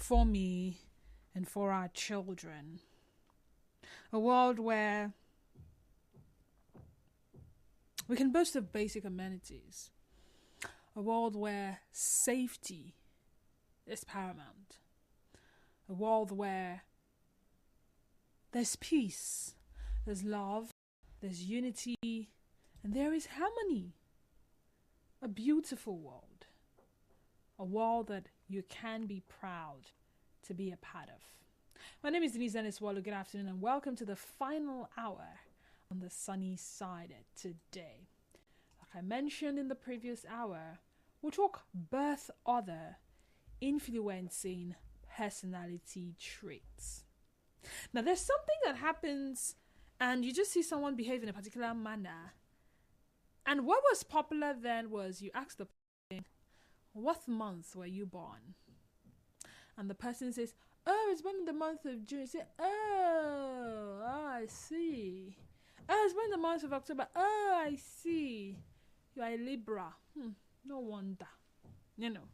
for me and for our children. A world where we can boast of basic amenities. A world where safety is paramount. A world where there's peace, there's love, there's unity, and there is harmony. A beautiful world. A world that you can be proud to be a part of. My name is Denise Dennis-Wallo. Good afternoon and welcome to the final hour on the sunny side today. Like I mentioned in the previous hour, we'll talk birth order influencing personality traits. Now there's something that happens and you just see someone behave in a particular manner. And what was popular then was you ask the person, what month were you born? And the person says, oh, it's born in the month of June. You say, oh, I see. Oh, it's born in the month of October. Oh, I see. You are a Libra. No wonder. You know.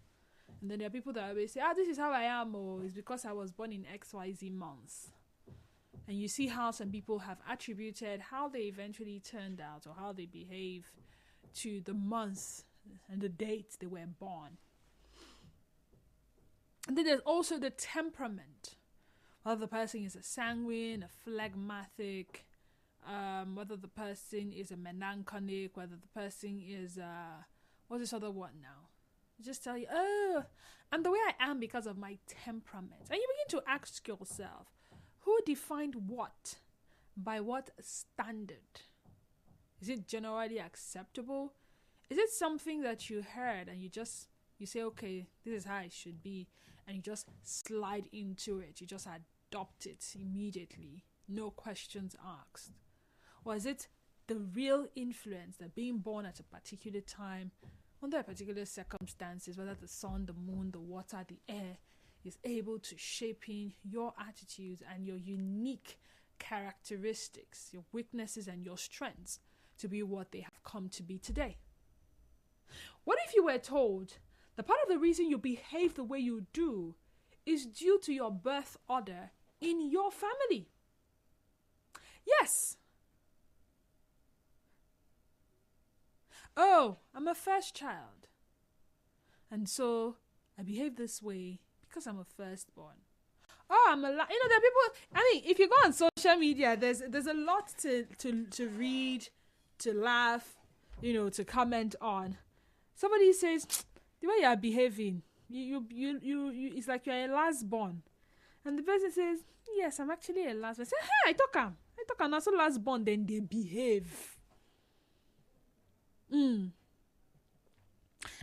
And then there are people that always say, this is how I am. Oh, it's because I was born in XYZ months. And you see how some people have attributed how they eventually turned out or how they behave to the month and the date they were born. And then there's also the temperament. Whether the person is a sanguine, a phlegmatic, whether the person is a melancholic, whether the person is, what's this other one now? Just tell you, oh, I'm the way I am because of my temperament. And you begin to ask yourself, who defined what? By what standard? Is it generally acceptable? Is it something that you heard and you say, okay, this is how it should be, and you just slide into it, you just adopt it immediately, no questions asked? Or is it the real influence that being born at a particular time, under particular circumstances, whether the sun, the moon, the water, the air, is able to shape in your attitudes and your unique characteristics, your weaknesses and your strengths to be what they have come to be today? What if you were told that part of the reason you behave the way you do is due to your birth order in your family? Yes. Oh, I'm a first child, and so I behave this way because I'm a firstborn. Oh, there are people, if you go on social media, there's a lot to read, to laugh, to comment on. Somebody says, the way you are behaving, you it's like you're a last born. And the person says, yes, I'm actually a last born. I say, hey, I talk I'm also last born, then they behave. And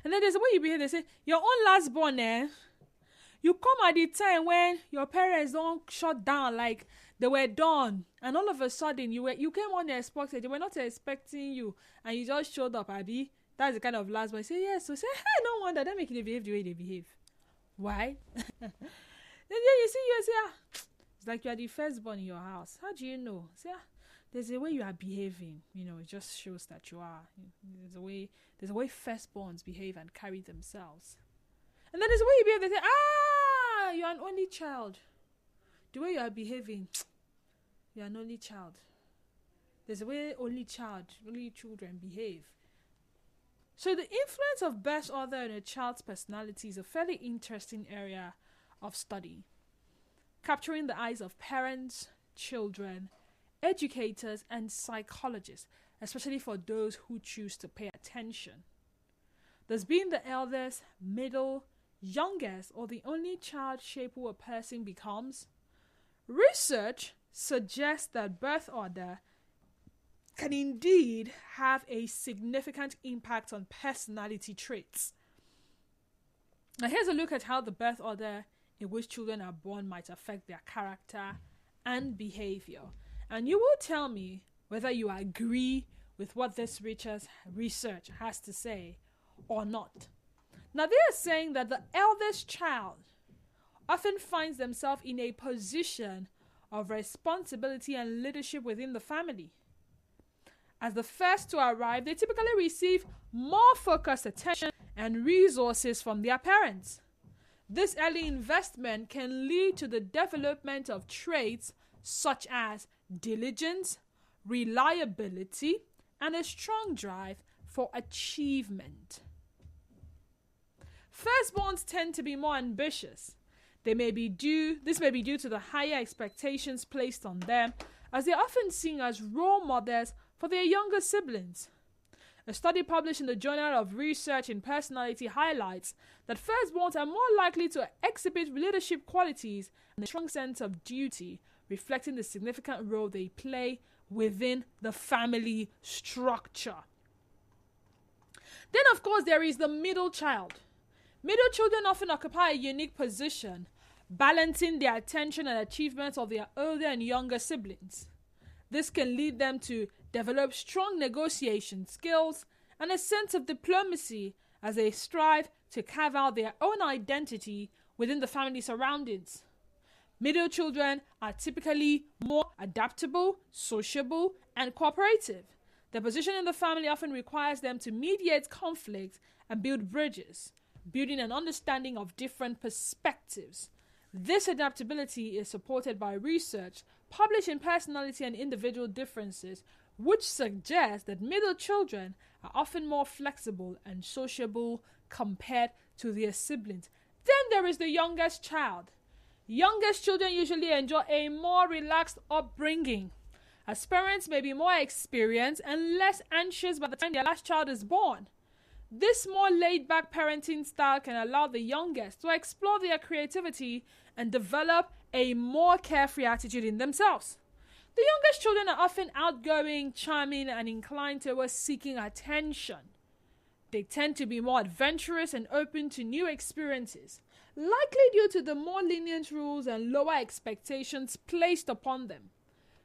then there's a way you behave. They say, your own last born, you come at the time when your parents don't shut down like they were done, and all of a sudden you came unexpected. They were not expecting you, and you just showed up, Abby. That's the kind of last born. Say yes. So say, hey, no wonder that make you behave the way they behave. Why? Then you say, it's like you are the firstborn in your house. How do you know? Say, there's a way you are behaving. It just shows that you are. There's a way firstborns behave and carry themselves. And then there's a way you behave. They say, you're an only child. The way you are behaving, you're an only child. There's a way only children behave. So the influence of birth order in a child's personality is a fairly interesting area of study, capturing the eyes of parents, children, educators, and psychologists, especially for those who choose to pay attention. Does being the eldest, middle, youngest, or the only child shape who a person becomes? Research suggests that birth order can indeed have a significant impact on personality traits. Now here's a look at how the birth order in which children are born might affect their character and behavior. And you will tell me whether you agree with what this research has to say or not. Now they are saying that the eldest child often finds themselves in a position of responsibility and leadership within the family. As the first to arrive, they typically receive more focused attention and resources from their parents. This early investment can lead to the development of traits such as diligence, reliability, and a strong drive for achievement. Firstborns tend to be more ambitious. This may be due to the higher expectations placed on them, as they are often seen as role models for their younger siblings. A study published in the Journal of Research in Personality highlights that firstborns are more likely to exhibit leadership qualities and a strong sense of duty, reflecting the significant role they play within the family structure. Then, of course, there is the middle child. Middle children often occupy a unique position, balancing the attention and achievements of their older and younger siblings. This can lead them to develop strong negotiation skills and a sense of diplomacy as they strive to carve out their own identity within the family surroundings. Middle children are typically more adaptable, sociable, and cooperative. Their position in the family often requires them to mediate conflict and build bridges, building an understanding of different perspectives. This adaptability is supported by research published in Personality and Individual Differences, which suggests that middle children are often more flexible and sociable compared to their siblings. Then there is the youngest child. Youngest children usually enjoy a more relaxed upbringing, as parents may be more experienced and less anxious by the time their last child is born. This more laid-back parenting style can allow the youngest to explore their creativity and develop a more carefree attitude in themselves. The youngest children are often outgoing, charming, and inclined towards seeking attention. They tend to be more adventurous and open to new experiences, likely due to the more lenient rules and lower expectations placed upon them.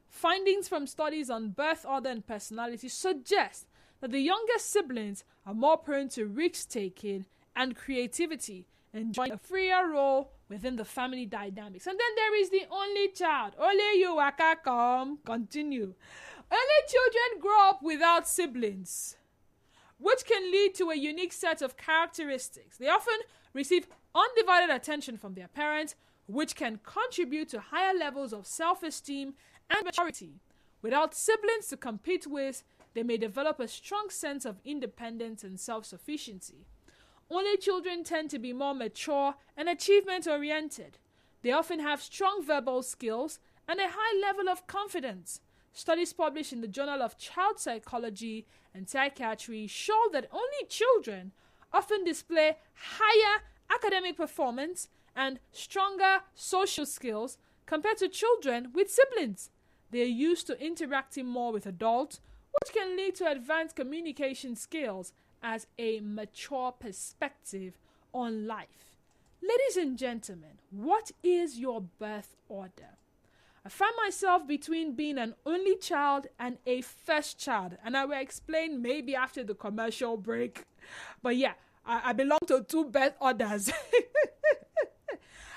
Findings from studies on birth order and personality suggest that the youngest siblings are more prone to risk-taking and creativity, enjoying a freer role within the family dynamics. And then there is the only child. Only you waka come. Continue. Only children grow up without siblings, which can lead to a unique set of characteristics. They often receive undivided attention from their parents, which can contribute to higher levels of self-esteem and maturity. Without siblings to compete with, they may develop a strong sense of independence and self-sufficiency. Only children tend to be more mature and achievement-oriented. They often have strong verbal skills and a high level of confidence. Studies published in the Journal of Child Psychology and Psychiatry show that only children often display higher academic performance and stronger social skills compared to children with siblings. They are used to interacting more with adults, which can lead to advanced communication skills as a mature perspective on life. Ladies and gentlemen, what is your birth order? I find myself between being an only child and a first child, and I will explain maybe after the commercial break. But yeah, I belong to two birth orders.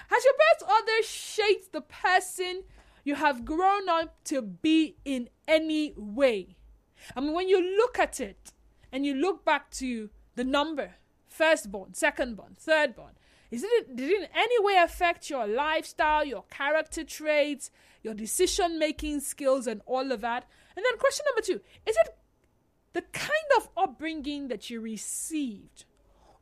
Has your birth order shaped the person you have grown up to be in any way? I mean, when you look at it and you look back to the number, firstborn, secondborn, thirdborn, did it in any way affect your lifestyle, your character traits, your decision-making skills, and all of that? And then question number 2, is it the kind of upbringing that you received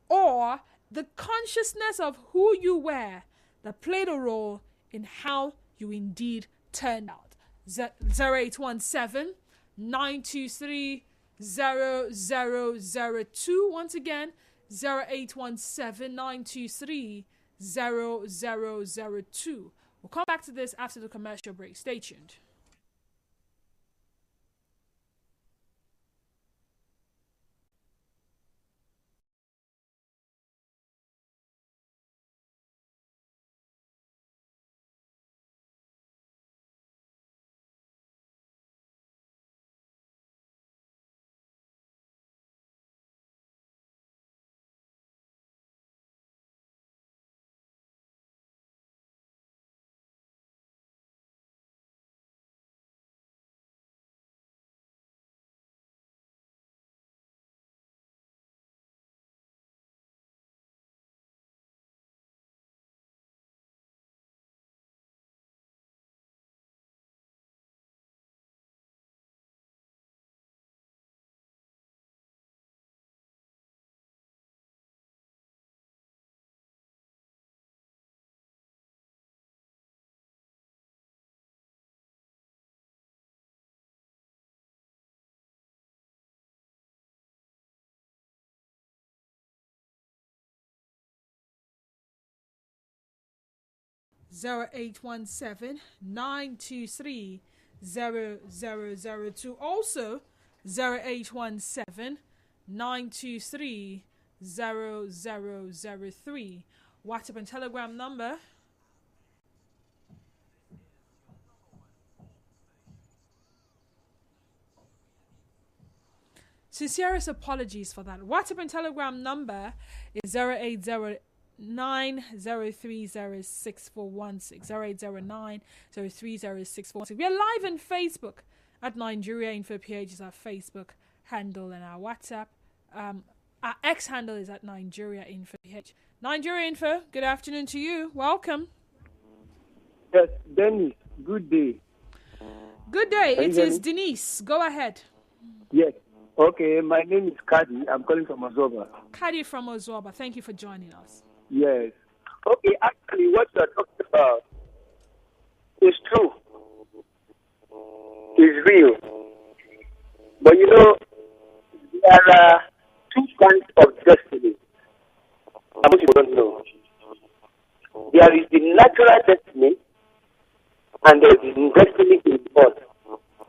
or the consciousness of who you were that played a role in how you indeed turned out? 0817 923 0002. Once again, 0817 923 0002. We'll come back to this after the commercial break. Stay tuned. 0817-923-0002. Also 0817-923-0003. WhatsApp and Telegram number. Sincerest apologies for that. WhatsApp and Telegram number is 08090306416. 0809030616. We are live on Facebook at Nigeria Info PH is our Facebook handle, and our WhatsApp, our X handle is at Nigeria Info PH. Nigeria Info, good afternoon to you. Welcome. Yes, Dennis, good day. Good day. It is Denise. Go ahead. Yes. Okay, my name is Kadi. I'm calling from Ozoba. Kadi from Ozoba. Thank you for joining us. Yes. Okay, actually, what you're talking about is true. It's real. But you know, there are two kinds of destiny. Most people don't know. There is the natural destiny, and there is the destiny in God.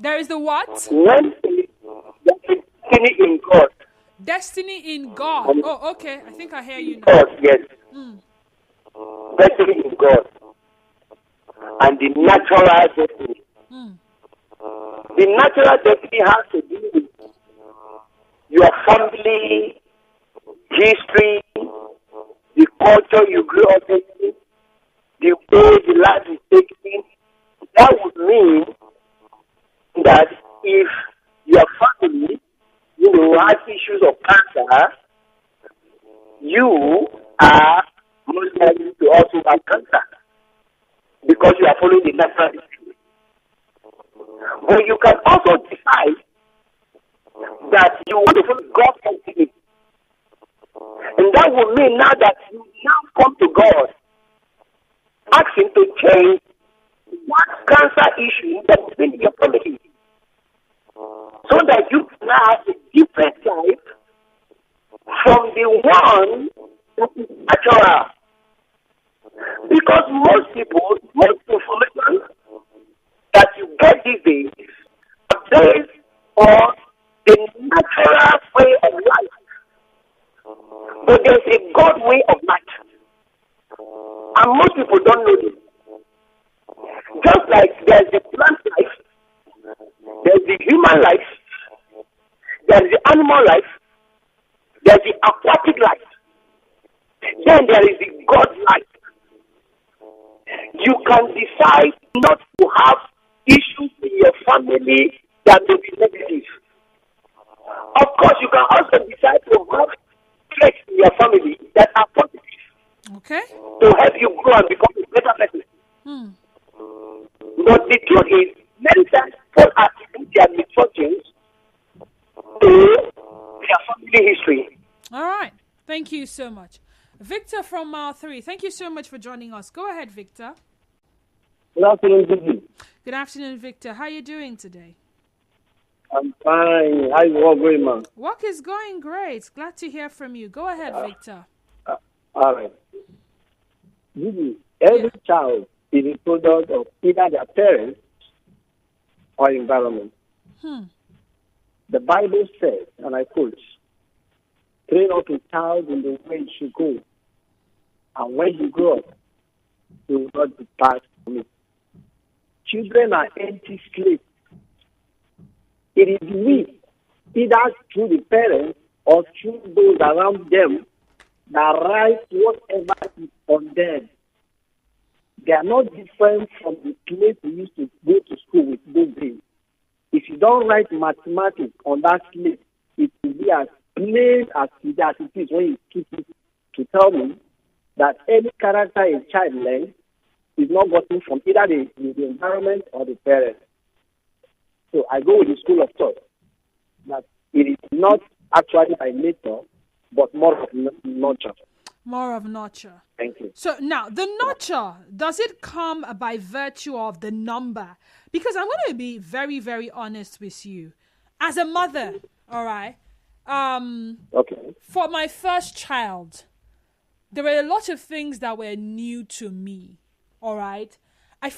There is the what? Destiny in God. Destiny in God. Oh, okay. I think I hear you now. God, yes. Destiny in God. And the natural destiny. The natural destiny has to do with your family, history, the culture you grew up in, the way the life is taken. That would mean that if your family, has issues of cancer, you are most likely to also have cancer because you are following the natural history. But you can also decide that you want to follow God's destiny. And that would mean now that you now come to God, ask Him to change what cancer issue that has been in your family, so that you can have a different life from the one that is natural. Because most information that you get these days are based on the natural way of life. But there's a God way of life. And most people don't know this. Just like there's the plant life, there's the human life, there's the animal life, there's the aquatic life, then there is the God life. You can decide not to have issues in your family that may be negative. Of course, you can also decide to have traits in your family that are positive. Okay. To help you grow and become a better person. But the truth is, many times people attribute their misfortunes to their family history. All right. Thank you so much. Victor from Mile 3, thank you so much for joining us. Go ahead, Victor. Good afternoon, Gigi. Good afternoon, Victor. How are you doing today? I'm fine. How you all going, man? Work is going great. Glad to hear from you. Go ahead, Victor. All right. Gigi, every child is a product of either their parents or environment. The Bible says, and I quote, "Train up a child in the way he should go, and when he grows up, he will not depart from it." Children are empty slates. It is we, either through the parents or through those around them, that write whatever is on them. They are not different from the slate we used to go to school with those days. If you don't write mathematics on that slate, it will be as plain as it is when you keep it to tell me that any character a child learns is not gotten from either the environment or the parents. So I go with the school of thought that it is not actually by nature, but more of nurture. More of nurture. Thank you. So now, the nurture, does it come by virtue of the number? Because I'm going to be very, very honest with you. As a mother, all right, okay, for my first child, there were a lot of things that were new to me, all right, I'm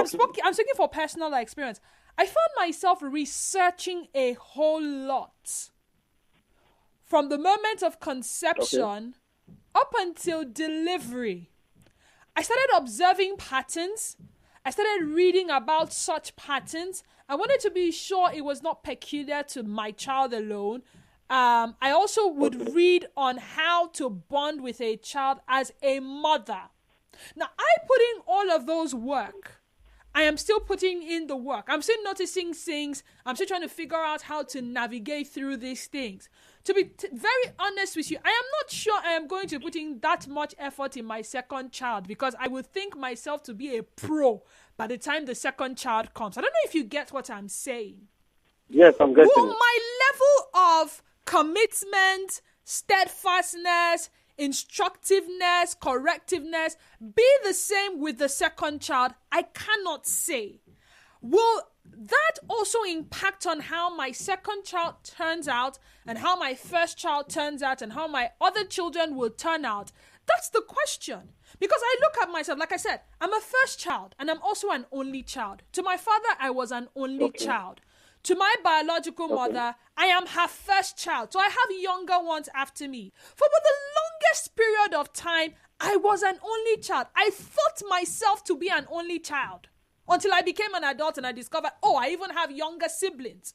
speaking for personal experience. I found myself researching a whole lot from the moment of conception up until delivery. I started observing patterns. I started reading about such patterns. I wanted to be sure it was not peculiar to my child alone. I also would read on how to bond with a child as a mother. Now, I put in all of those work. I am still putting in the work. I'm still noticing things. I'm still trying to figure out how to navigate through these things. To be very honest with you, I am not sure I am going to put in that much effort in my second child, because I would think myself to be a pro by the time the second child comes. I don't know if you get what I'm saying. Yes, I'm getting Will my level of commitment, steadfastness, instructiveness, correctiveness be the same with the second child? I cannot say. Will that also impact on how my second child turns out, and how my first child turns out, and how my other children will turn out? That's the question. Because I look at myself, like I said, I'm a first child and I'm also an only child. To my father, I was an only child. To my biological mother, I am her first child. So I have younger ones after me. For the longest period of time, I was an only child. I thought myself to be an only child until I became an adult and I discovered, I even have younger siblings.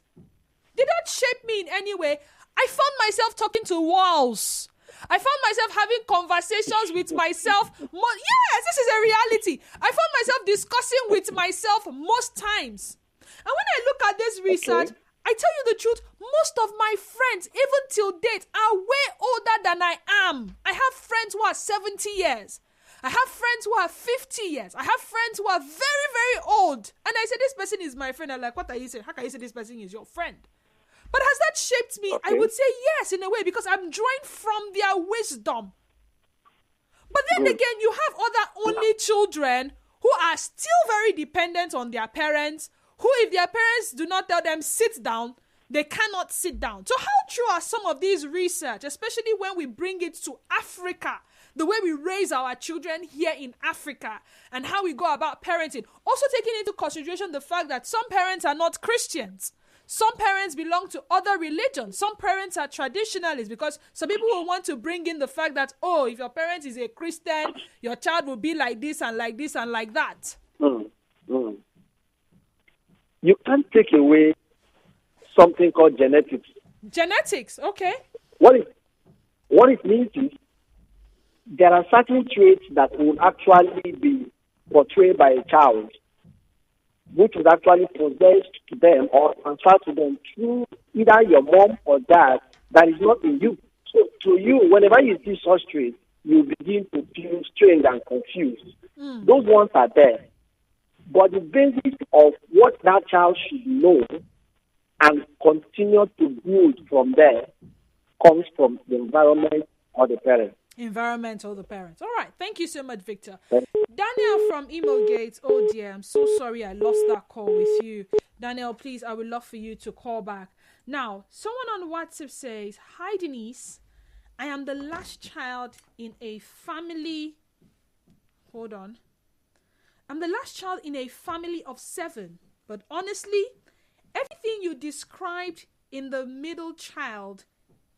Did that shape me in any way? I found myself talking to walls. I found myself having conversations with myself. Yes, this is a reality. I found myself discussing with myself most times. And when I look at this research, I tell you the truth, most of my friends, even till date, are way older than I am. I have friends who are 70 years. I have friends who are 50 years. I have friends who are very, very old. And I say, this person is my friend. I'm like, what are you saying? How can you say this person is your friend? But has that shaped me? I would say yes, in a way, because I'm drawing from their wisdom. But then again, you have other only children who are still very dependent on their parents, who, if their parents do not tell them sit down, they cannot sit down. So how true are some of these research, especially when we bring it to Africa, the way we raise our children here in Africa, and how we go about parenting? Also taking into consideration the fact that some parents are not Christians. Some parents belong to other religions. Some parents are traditionalists, because some people will want to bring in the fact that, if your parent is a Christian, your child will be like this and like this and like that. You can't take away something called genetics. Genetics, okay. What it means is there are certain traits that will actually be portrayed by a child, which is actually possessed to them or transferred to them through either your mom or dad, that is not in you. So to you, whenever you see such traits, you begin to feel strange and confused. Those ones are there. But the basis of what that child should know and continue to build from there comes from the environment or the parents. Environment or the parents. All right. Thank you so much, Victor. Daniel from Emo Gate. Oh dear, I'm so sorry I lost that call with you. Daniel, please, I would love for you to call back. Now, someone on WhatsApp says, "Hi Denise, I am the last child in a family." Hold on. I'm the last child in a family of 7. But honestly, everything you described in the middle child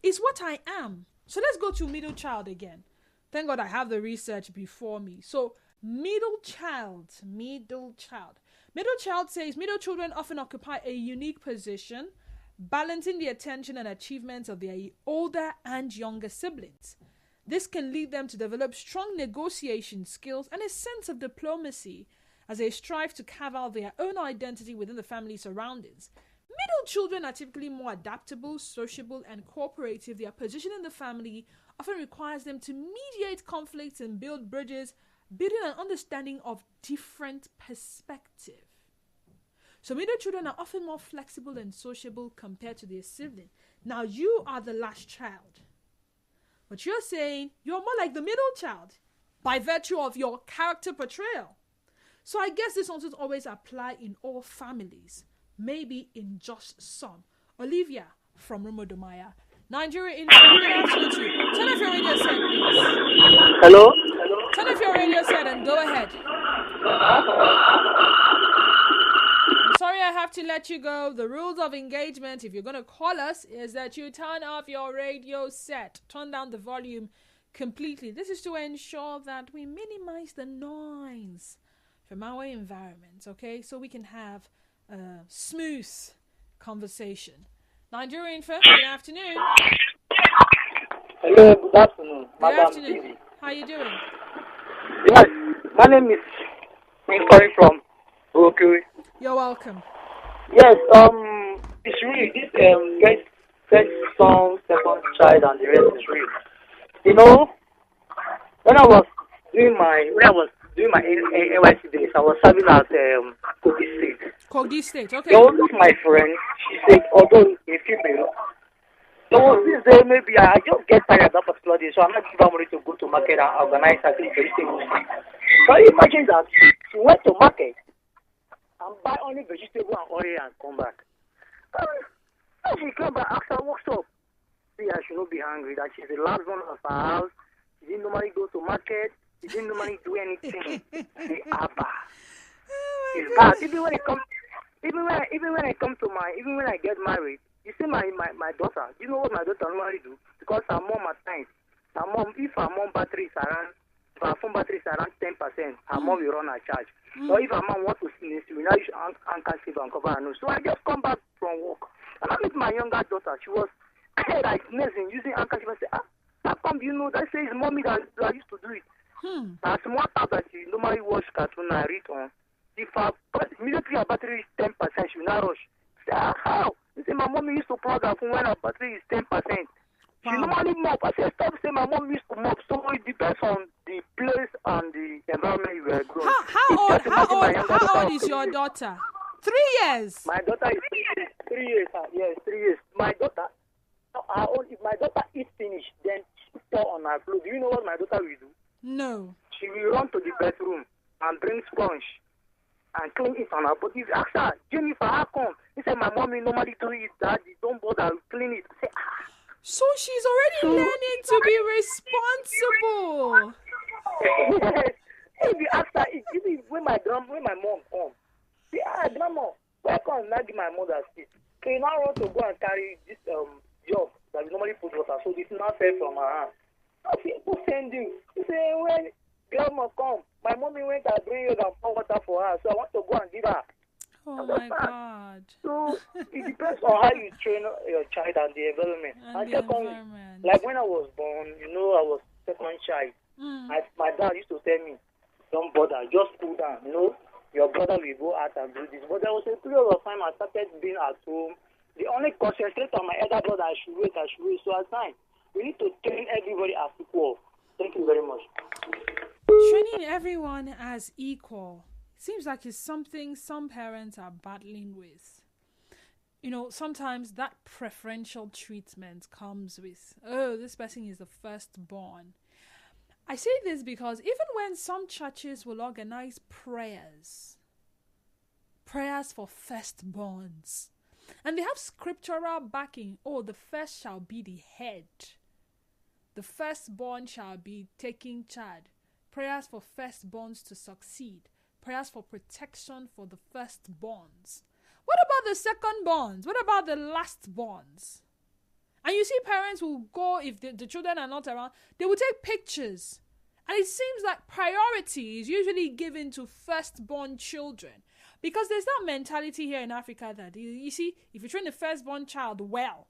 is what I am. So let's go to middle child again. Thank God I have the research before me. So middle child. Middle child says middle children often occupy a unique position, balancing the attention and achievements of their older and younger siblings. This can lead them to develop strong negotiation skills and a sense of diplomacy as they strive to carve out their own identity within the family surroundings. Middle children are typically more adaptable, sociable, and cooperative. Their position in the family often requires them to mediate conflicts and build bridges, building an understanding of different perspective. So middle children are often more flexible and sociable compared to their sibling. Now you are the last child. But you're saying you're more like the middle child by virtue of your character portrayal. So I guess this doesn't always apply in all families. Maybe in just some. Olivia from Rumodomaya. Nigeria in good afternoon to you. Turn off your radio set, please. Hello? Turn off your radio set and go ahead. I'm sorry I have to let you go. The rules of engagement, if you're going to call us, is that you turn off your radio set. Turn down the volume completely. This is to ensure that we minimize the noise from our environment, okay? So we can have a smooth conversation. Nigerian first, good afternoon. Hello, good afternoon. Good Madam afternoon. Bibi. How you doing? Yes, my name is calling from Okiri. You're welcome. Yes, it's really this first son, second child, and the rest is real. You know, when I was doing my NYC days, I was serving at Kogi State. Kogi State, okay. There was my friend. She said, although a female, there was this day maybe I just get tired that particular day, so I'm not giving her money to go to market and organize a vegetable. So imagine that she went to market and buy only vegetable and oil and come back. When she came back after what's up? See, I should not be hungry. That she's the last one of her house. She didn't normally go to market. She didn't normally do anything. The Abba. It's bad. Even when I get married, you see my daughter. You know what my daughter normally do? Because her mom at times, if her mom battery is around, if her phone battery is around 10%, her mom will run her charge. Or if her mom wants to sneeze, we now use handkerchief and cover her nose. So I just come back from work and I meet my younger daughter. She was like sneezing, using handkerchief. I said, how come you know? That says mommy that used to do it. That's one part that she normally watch cartoon and read on. If immediately her battery is 10%, she will not rush. Say, how? She say, my mom used to plug her phone when her battery is 10%. She normally mop. I said, stop saying my mom used to mop. So it depends on the place and the environment you were growing. How old is your daughter? 3 years. My daughter is 3 years. Yes, 3 years. My daughter, if my daughter eats finish, then she pour on her clothes. Do you know what my daughter will do? No. She will run to the bedroom and bring sponge and clean it on her. But if you ask her, Jennifer, how come? He said, my mommy normally do it, daddy, don't bother, clean it. I say, So she's already learning to be responsible. Yes. If you ask her, when my mom comes, say, grandma, where come now give my mother seat? Can you now run to go and carry this job that we normally put water, so this now fell from her hand. I say, who send you? He say, when grandma come, my mommy went and bring you and pour water for her, so I want to go and give her. Oh my God. So it depends on how you train your child and the environment. And the environment. Like when I was born, I was second child. My dad used to tell me, don't bother, just cool down. Your brother will go out and do this. But there was a period of time I started being at home. The only concentrate on my elder brother, I should wait. So at times, we need to train everybody as equal. Thank you very much. Training everyone as equal seems like it's something some parents are battling with. Sometimes that preferential treatment comes with, this person is the firstborn. I say this because even when some churches will organize prayers for firstborns, and they have scriptural backing, the first shall be the head. The firstborn shall be taking charge. Prayers for firstborns to succeed. Prayers for protection for the firstborns. What about the secondborns? What about the lastborns? And you see parents will go, if the children are not around, they will take pictures. And it seems like priority is usually given to firstborn children. Because there's that mentality here in Africa that, you see, if you train the firstborn child well,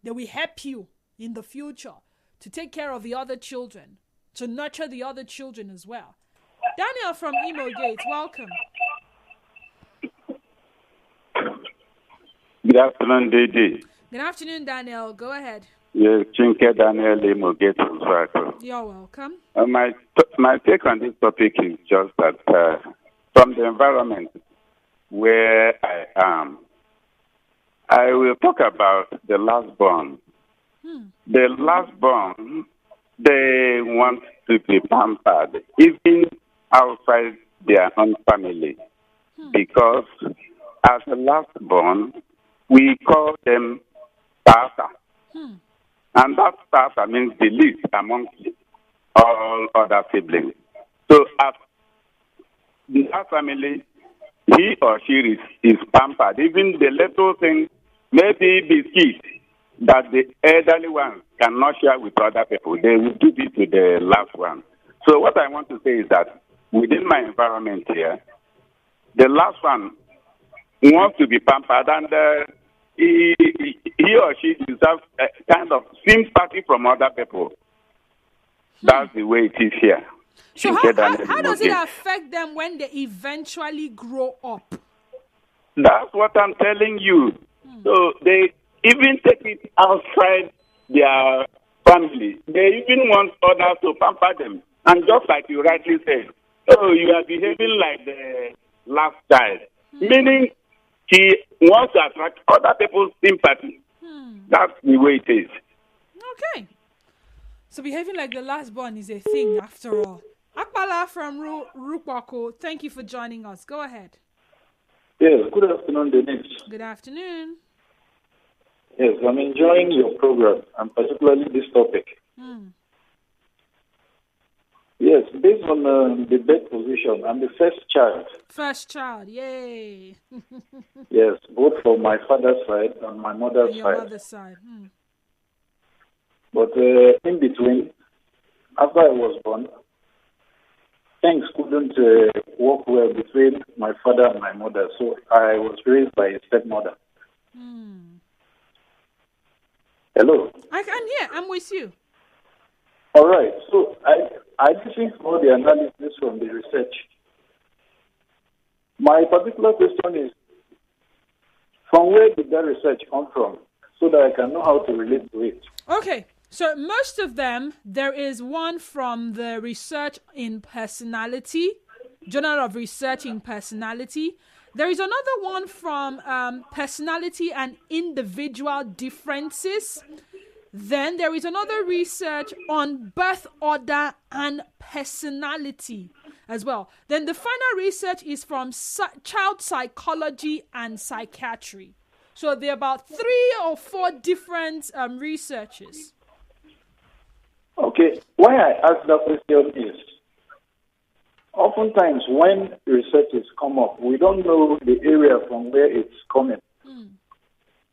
they will help you in the future to take care of the other children, to nurture the other children as well. Daniel from Imo Gate, welcome. Good afternoon, Didi. Good afternoon, Daniel. Go ahead. Yes, Chinke Daniel Imo Gate. You're welcome. My take on this topic is just that from the environment where I am, I will talk about the lastborn. The lastborn, they want to be pampered, even outside their own family, because as a lastborn, we call them starter. And that starter means the least amongst all other siblings. So in that family, he or she is pampered. Even the little things, maybe biscuits that the elderly ones cannot share with other people, they will give it to the last one. So what I want to say is that within my environment here, the last one wants to be pampered, and he or she deserves a kind of sympathy from other people. That's the way it is here. So how does it affect them when they eventually grow up? That's what I'm telling you. So they even take it outside their family. They even want others to pamper them. And just like you rightly said, oh, you are behaving like the last child. Meaning he wants to attract other people's sympathy. That's the way it is. Okay. So behaving like the last born is a thing after all. Akpala from Rupako, thank you for joining us. Go ahead. Yes, good afternoon, Denise. Good afternoon. Yes, I'm enjoying your program, and particularly this topic. Yes, based on the birth position, I'm the first child. First child, yay. Yes, both from my father's side and my mother's Your side. mother's side. But in between, after I was born, things couldn't work well between my father and my mother, so I was raised by a stepmother. Hello? I can hear. I'm with you. All right. So I listened to all the analysis from the research. My particular question is, from where did that research come from, so that I can know how to relate to it? Okay. So most of them, there is one from the Research in Personality, Journal of Research in Personality. There is another one from Personality and Individual Differences. Then there is another research on birth order and personality as well. Then the final research is from child psychology and psychiatry. So there are about 3 or 4 different researches. Okay. Why I ask that question is, oftentimes when researches come up, we don't know the area from where it's coming.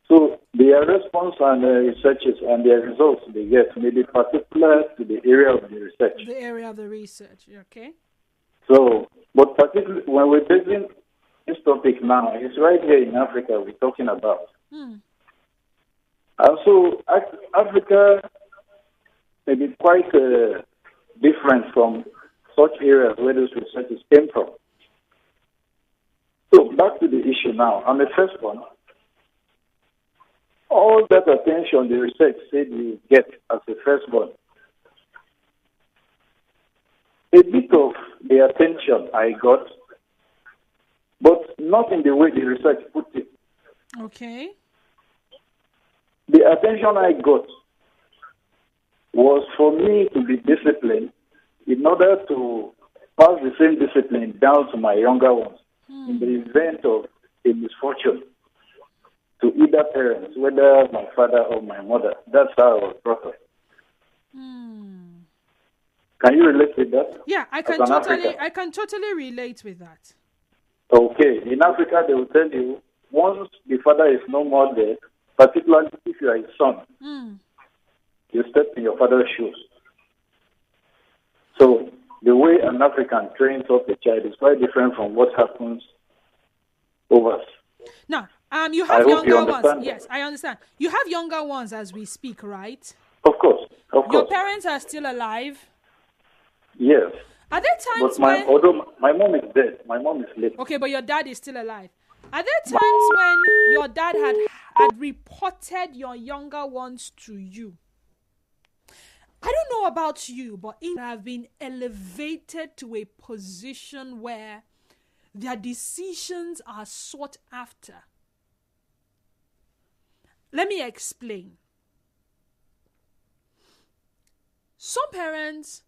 So their response and researches and their results they get may be particular to the area of the research. The area of the research, okay. So, but particularly when we're basing this topic now, it's right here in Africa we're talking about. And so Africa may be quite different from such areas where those researches came from. So back to the issue now. I'm the first one. All that attention the research said you get as a firstborn, a bit of the attention I got, but not in the way the research put it. Okay. The attention I got was for me to be disciplined in order to pass the same discipline down to my younger ones in the event of a misfortune to either parents, whether my father or my mother. That's how I was brought up. Can you relate with that? Yeah, I can totally relate with that. Okay. In Africa, they will tell you, once the father is no more there, particularly if you are his son, you step in your father's shoes. So the way an African trains up a child is quite different from what happens over. Now, you have younger ones. Yes, I understand. You have younger ones as we speak, right? Of course. Your parents are still alive? Yes. Are there times although my mom is dead, my mom is late. Okay, but your dad is still alive. Are there times when your dad had reported your younger ones to you? I don't know about you, but it have been elevated to a position where their decisions are sought after. Let me explain. Some parents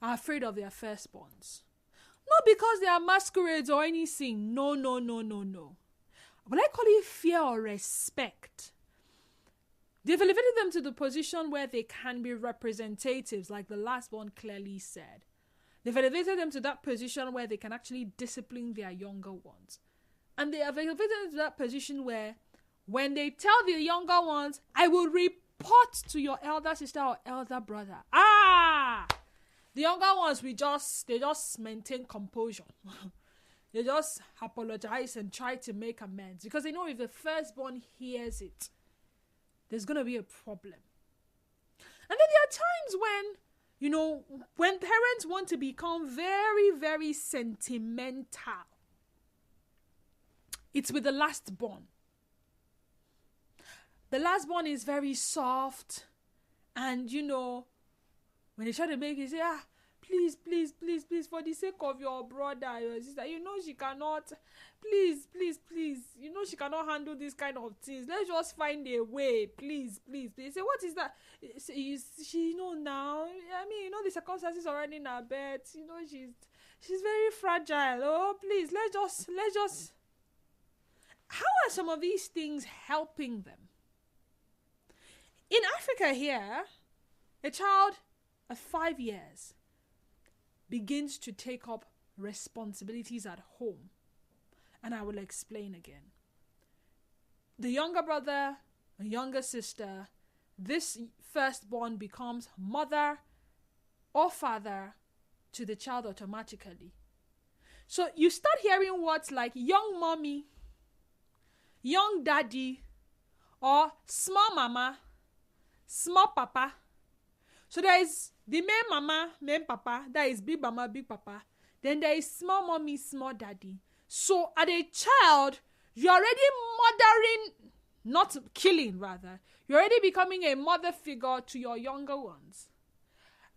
are afraid of their firstborns. Not because they are masquerades or anything. No. But I call it fear or respect. They've elevated them to the position where they can be representatives, like the last one clearly said. They've elevated them to that position where they can actually discipline their younger ones. And they have elevated them to that position where when they tell the younger ones, I will report to your elder sister or elder brother. The younger ones, they just maintain composure. They just apologize and try to make amends. Because they know if the firstborn hears it, there's going to be a problem. And then there are times when parents want to become very, very sentimental. It's with the last born. The last born is very soft. And, when they try to make it, say, please, for the sake of your brother, your sister, she cannot, please, she cannot handle this kind of things. Let's just find a way, please. They say, what is that? She now, the circumstances are running her bed, she's very fragile. Oh, please, let's just. How are some of these things helping them? In Africa here, a child at 5 years begins to take up responsibilities at home. And I will explain again. The younger brother, the younger sister, this firstborn becomes mother or father to the child automatically. So you start hearing words like young mommy, young daddy, or small mama, small papa. So there is the main mama, main papa, that is big mama, big papa. Then there is small mommy, small daddy. So as a child, you're already mothering, not killing rather. You're already becoming a mother figure to your younger ones.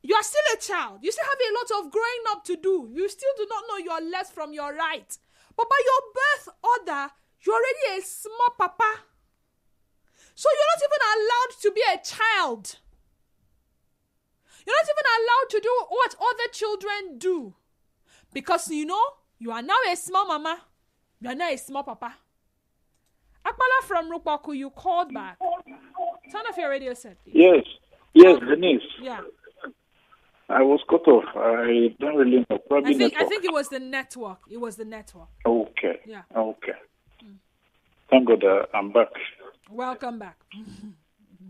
You are still a child. You still have a lot of growing up to do. You still do not know your left from your right. But by your birth order, you're already a small papa. So you're not even allowed to be a child. You're not even allowed to do what other children do. Because you are now a small mama. You are now a small papa. Akpala from Rukwaku, you called back. Turn off your radio set, please. Yes, Denise. Yeah. I was cut off. I don't really know. Probably I think it was the network. Okay. Yeah. Okay. Thank God I'm back. Welcome back.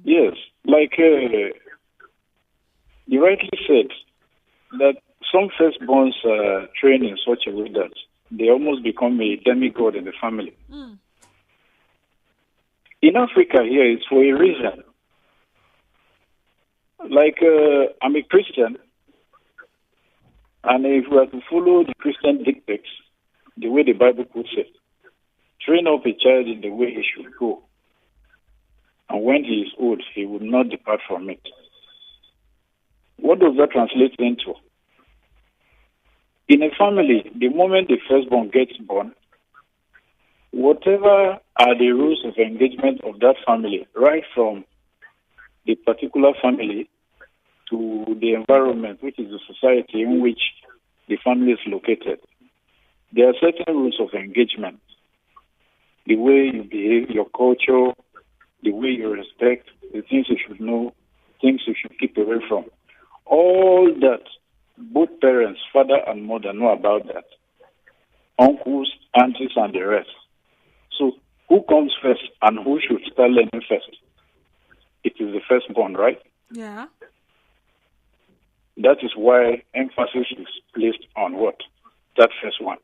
Yes, like you rightly said, that some firstborns train in such a way that they almost become a demigod in the family. In Africa here, it's for a reason. Like, I'm a Christian, and if we are to follow the Christian dictates, the way the Bible puts it, train up a child in the way he should go, and when he is old, he will not depart from it. What does that translate into? In a family, the moment the firstborn gets born, whatever are the rules of engagement of that family, right from the particular family to the environment, which is the society in which the family is located, there are certain rules of engagement. The way you behave, your culture, the way you respect, the things you should know, things you should keep away from. All that, both parents, father and mother, know about that. Uncles, aunties, and the rest. So, who comes first and who should start learning first? It is the firstborn, right? Yeah. That is why emphasis is placed on what? That first one.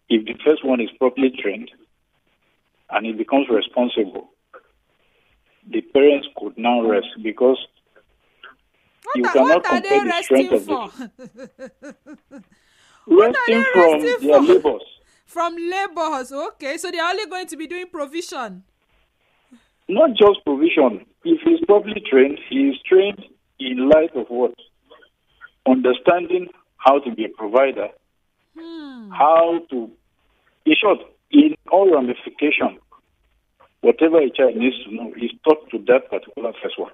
If the first one is properly trained and he becomes responsible, the parents could now rest because you cannot compare the strength of the resting from their labors. From labors, okay. So they are only going to be doing provision. Not just provision. If he's properly trained, he is trained in light of what? Understanding how to be a provider, how to, in short, in all ramifications, whatever a child needs to know is taught to that particular first one.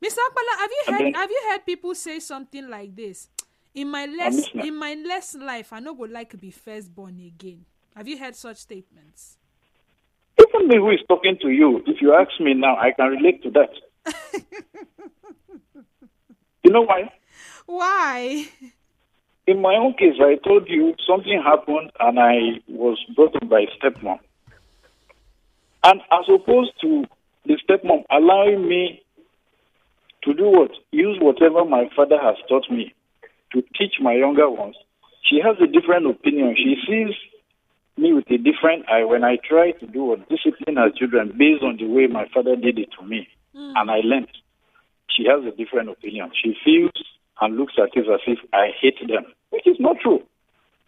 Mr. Akpala, have you heard people say something like this? In my less life, I no go like to be firstborn again. Have you heard such statements? Even me who is talking to you, if you ask me now, I can relate to that. You know why? Why? In my own case, I told you something happened and I was brought up by stepmom. And as opposed to the stepmom allowing me to do what? Use whatever my father has taught me to teach my younger ones, she has a different opinion. She sees me with a different eye when I try to do what? Discipline our children based on the way my father did it to me. And I learned. She has a different opinion. She feels and looks at it as if I hate them, which is not true.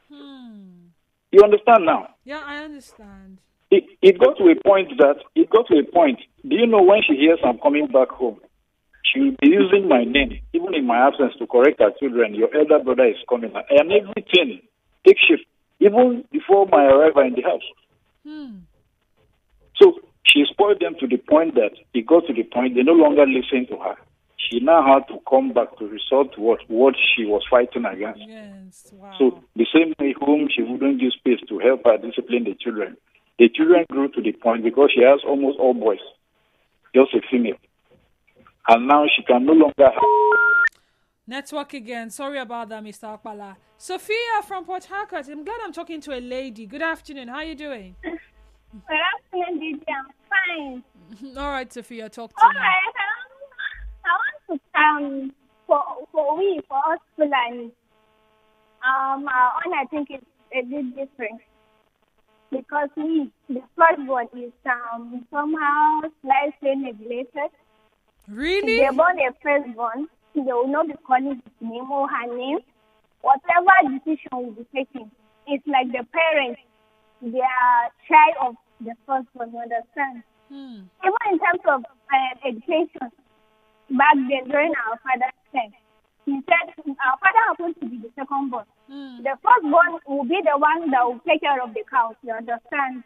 You understand now? Yeah, I understand. It got to a point. Do you know when she hears I'm coming back home, she will be using my name, even in my absence, to correct her children. Your elder brother is coming. And everything take shift, even before my arrival in the house. So she spoiled them to the point that it got to the point they no longer listen to her. She now had to come back to resort to what she was fighting against. Yes, wow. So the same way home, she wouldn't give space to help her discipline the children. The children grew to the point because she has almost all boys, just a female. And now she can no longer have... Network again. Sorry about that, Mr. Akpala. Sophia from Port Harcourt. I'm glad I'm talking to a lady. Good afternoon. How are you doing? Good afternoon, Didi. I'm fine. All right, Sophia, talk to me. All right. I want to for us Fulani, our own, I think it's a bit different because the first one is somehow slightly neglected. Really? If they born a firstborn, they will not be calling his name or her name. Whatever decision will be taken, it's like the parents, they are child of the firstborn, you understand? Even in terms of education, back then during our father's time, he said our father happened to be the second born. The firstborn will be the one that will take care of the cows, you understand?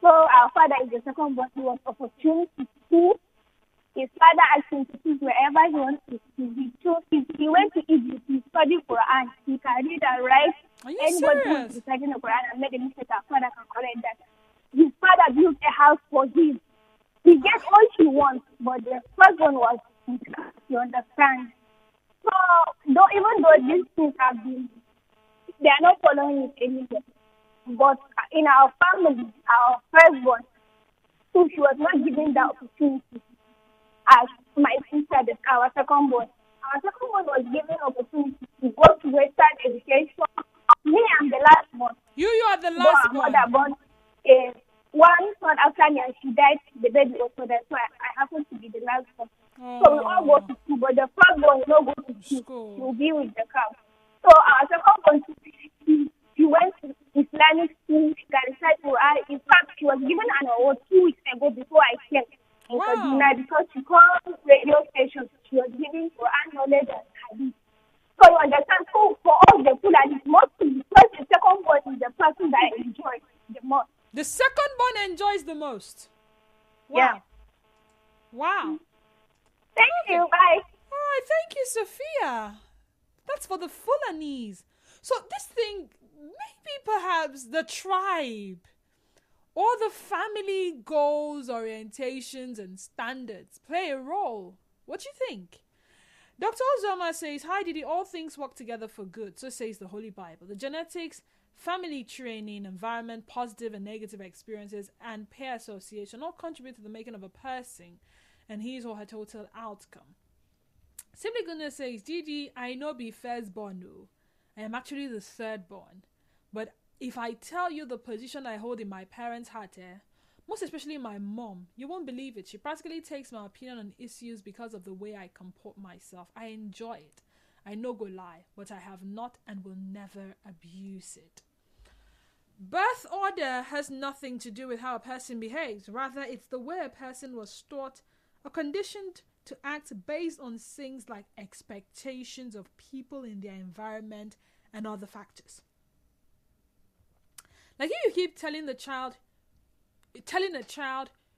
So our father is the second born. He was opportunity to school. His father asked him to choose wherever he wants to school. He went to Egypt. He studied Quran. He can read and write. Are you Anybody serious? who is reciting the Quran and made a mistake, our father can correct that. His father built a house for him. He gets all he wants, but the first one was, you understand? So, even though these things have been, they are not following it anymore. But in our family, our firstborn, so she was not given the opportunity as my sister, our second born. Our second born was given opportunity to go to Western education. Me, I'm the last one. You are the last But one. our mother born one son after me and she died, the baby also. That's why I happen to be the last one. So we all go to school, but the first one will not go to school. He will be with the cow. So our second one, she went to Islamic school. She can recite Quran. In fact, she was given an award 2 weeks ago before I came. Wow. Because she called radio stations. She was giving Quran knowledge and hadith. So you understand? So for all the Fulani, mostly because the second one is the person that I enjoy the most. The second born enjoys the most. Wow. Yeah. Wow. Thank you. Bye. All right, thank you, Sophia. That's for the Fulanese. So this thing, maybe perhaps the tribe or the family goals, orientations, and standards play a role. What do you think? Dr. Ozoma says, hi, Didi, all things work together for good. So says the Holy Bible. The genetics, family training, environment, positive and negative experiences, and peer association all contribute to the making of a person and his or her total outcome. Simply Goodness says, Didi, I know be firstborn, no. I am actually the thirdborn. But if I tell you the position I hold in my parents' heart, most especially my mom, you won't believe it. She practically takes my opinion on issues because of the way I comport myself. I enjoy it. I no go lie, but I have not and will never abuse it. Birth order has nothing to do with how a person behaves. Rather, it's the way a person was taught or conditioned to act based on things like expectations of people in their environment and other factors. Like if you keep telling a child,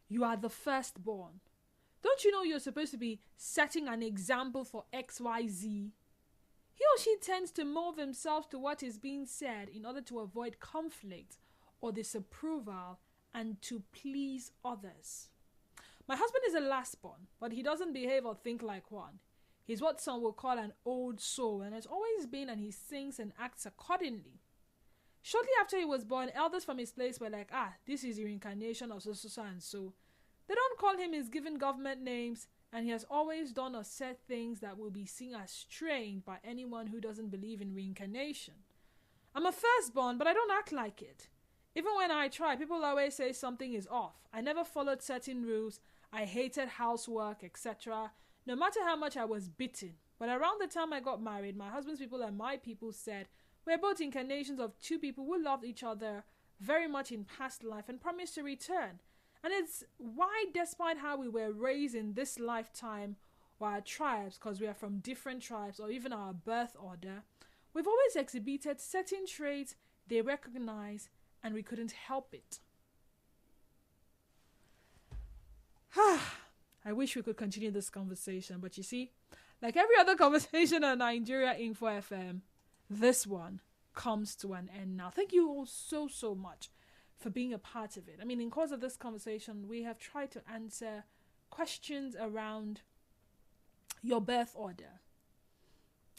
you are the firstborn. Don't you know you're supposed to be setting an example for XYZ? He or she tends to move himself to what is being said in order to avoid conflict or disapproval and to please others. My husband is a lastborn, but he doesn't behave or think like one. He's what some will call an old soul, and has always been, and he sings and acts accordingly. Shortly after he was born, elders from his place were like, this is the reincarnation of so and so. They don't call him his given government names, and he has always done or said things that will be seen as strange by anyone who doesn't believe in reincarnation. I'm a firstborn, but I don't act like it. Even when I try, people always say something is off. I never followed certain rules. I hated housework, etc., no matter how much I was beaten. But around the time I got married, my husband's people and my people said we're both incarnations of two people who loved each other very much in past life and promised to return. And it's why, despite how we were raised in this lifetime or our tribes, because we are from different tribes, or even our birth order, we've always exhibited certain traits they recognize, and we couldn't help it. I wish we could continue this conversation, but you see, like every other conversation on Nigeria Info FM, this one comes to an end now. Thank you all so much for being a part of it. I mean, in course of this conversation, we have tried to answer questions around your birth order.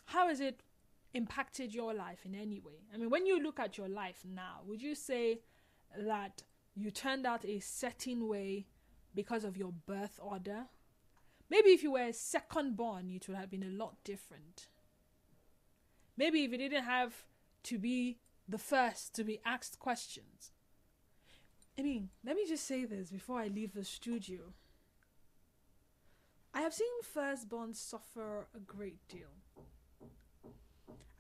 How has it impacted your life in any way? I mean, when you look at your life now, would you say that you turned out a certain way because of your birth order? Maybe if you were second born, it would have been a lot different. Maybe if you didn't have to be the first to be asked questions. I mean, let me just say this before I leave the studio. I have seen firstborns suffer a great deal.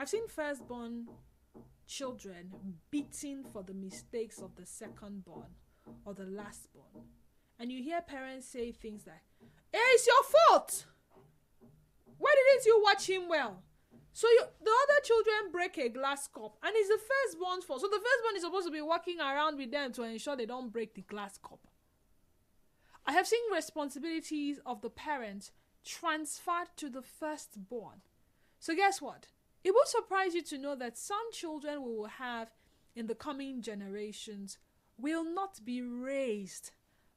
I've seen firstborn children beaten for the mistakes of the secondborn or the lastborn. And you hear parents say things like, "Hey, it's your fault! Why didn't you watch him well? So the other children break a glass cup, and it's the firstborn's fault. So the firstborn is supposed to be walking around with them to ensure they don't break the glass cup." I have seen responsibilities of the parents transferred to the firstborn. So guess what? It will surprise you to know that some children we will have in the coming generations will not be raised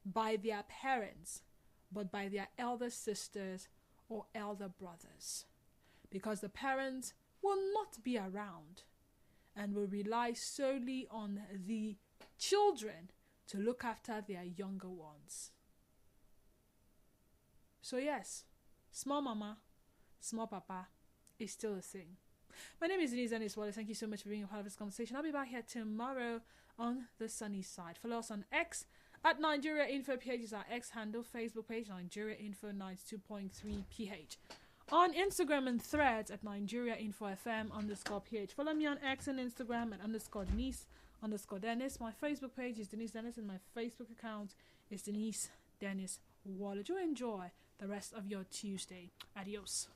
by their parents, but by their elder sisters or elder brothers. Because the parents will not be around and will rely solely on the children to look after their younger ones. So yes, small mama, small papa is still a thing. My name is Denise Dennis Wallace. Thank you so much for being a part of this conversation. I'll be back here tomorrow on the sunny side. Follow us on X at Nigeria Info PH is our X handle. Facebook page Nigeria Info 92.3 PH. On Instagram and Threads at Nigeria Info FM _PH. Follow me on X and Instagram at _Denise _Dennis. My Facebook page is Denise Dennis and my Facebook account is Denise Dennis Wallace. Do enjoy the rest of your Tuesday. Adios.